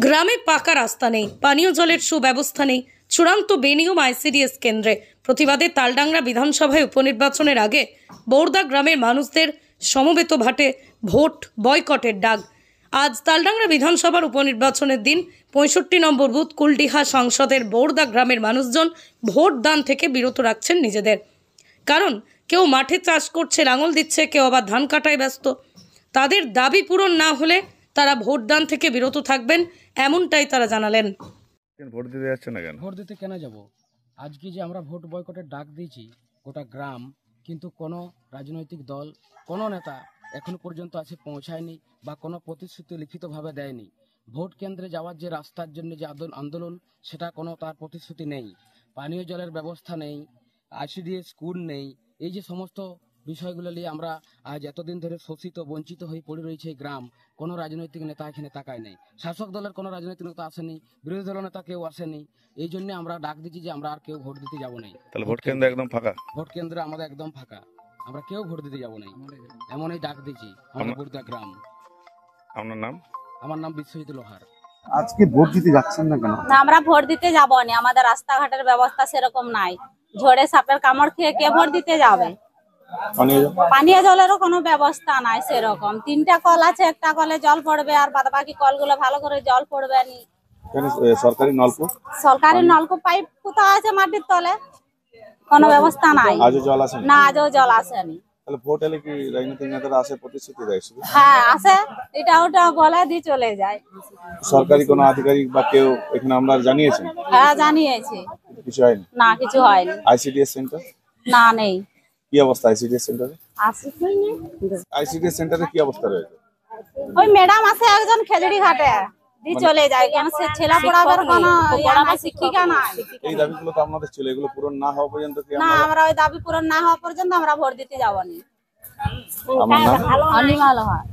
গ্রামে পাকা রাস্তা নেই, পানীয় জলের সুব্যবস্থা নেই, চূড়ান্ত বেনিয়ম আইসিডিএস কেন্দ্রে। প্রতিবাদে তালডাংরা বিধানসভায় উপনির্বাচনের আগে বৌরদা গ্রামের মানুষদের সমবেত ভাটে ভোট বয়কটের ডাক। আজ তালডাংরা বিধানসভার উপনির্বাচনের দিন ৬৫ নম্বর বুথ কুলডিহা সংসদের বৌরদা গ্রামের মানুষজন ভোট দান থেকে বিরত রাখছেন নিজেদের। কারণ কেউ মাঠে চাষ করছে, লাঙল দিচ্ছে, কেউ আবার ধান কাটায় ব্যস্ত। তাদের দাবি পূরণ না হলে তারা ভোটদান থেকে বিরত থাকবেন, এমনটাই তারা জানালেন। ভোট দিতে যাচ্ছে না কেন? ভোট দিতে কেন যাব? আজকে যে আমরা ভোট বয়কটের ডাক দিয়েছি গোটা গ্রাম, কিন্তু কোনো রাজনৈতিক দল, কোনো নেতা এখনো পর্যন্ত আছে পৌঁছায়নি বা কোনো প্রতিশ্রুতি লিখিতভাবে দেয়নি। ভোট কেন্দ্রে যাওয়ার যে রাস্তার জন্য যে আন্দোলন, সেটা কোনো তার প্রতিশ্রুতি নেই। পানীয় জলের ব্যবস্থা নেই, আইসিডিএস স্কুল নেই। এই যে সমস্ত বিষয়গুলো নিয়ে আমরা আজ এতদিন ধরে শোষিত বঞ্চিত হয়ে পড়ে রয়েছে এই গ্রাম। কোনো রাজনৈতিক নেতা এখানে তাকায় নেই। শাসক দলের কোনো রাজনৈতিক নেতা আসেনি, বিরোধী দলের নেতা কেউ আসেনি। এই জন্য আমরা ডাক দিচ্ছি যে আমরা আর কেউ ভোট দিতে যাবো না। তাহলে ভোট কেন্দ্র একদম ফাঁকা? ভোট কেন্দ্র আমাদের একদম ফাঁকা, আমরা কেউ ভোট দিতে যাবো না, এমনই ডাক দিচ্ছি আমরা বৌরদা গ্রাম। আপনার নাম? আমার নাম বিশ্বজিৎ লোহার। আজকে ভোট দিতে যাচ্ছেন না কেন? না, আমরা ভোট দিতে যাবো না, আমাদের রাস্তাঘাটের ব্যবস্থা সেরকম নাই। ঝড়ে সাপের কামড় খেয়ে কে ভোট দিতে যাবে? পানীয় জলেরও কোনো ব্যবস্থা নাই সেরকম। 3টা কল আছে, একটা কলে জল পড়বে আর বাকি কলগুলো ভালো করে জল পড়বে নি। সরকারি নলকূপ? সরকারি নলকূপ পাইপ কোথাও আছে মাটির তলে, কোনো ব্যবস্থা নাই। আজও জল আসেনি? না, আজও জল আসেনি। তাহলে ভোট এলে কি রাজনৈতিক নেতারা আসে প্রতিশ্রুতি দেয়? হ্যাঁ আসে, এটা ওটা বলে দিয়ে চলে যায়। সরকারি কোনো আধিকারিক বা কেউ এখানে আমরা জানিয়েছেন? হ্যাঁ জানিয়েছি, কিছু হয়নি? না কিছু হয়নি। ICDS centre? না নেই। কি অবস্থা আইসিডিএস সেন্টারে? আইসিডিএস সেন্টারে কি অবস্থা রয়েছে? ওই ম্যাডাম আছে একজন খেজুরি ঘাটে দিয়ে চলে যায়, কেন সে ছেলে পড়াবার কোনো শিক্ষিকা নাই। এই দাবিগুলো তো আপনাদের ছিল, এগুলো পূরণ না হওয়া পর্যন্ত কি? না, আমরা ওই দাবি পূরণ না হওয়া পর্যন্ত আমরা ভোট দিতে যাবো না। আমার নাম অনিমা লোহার।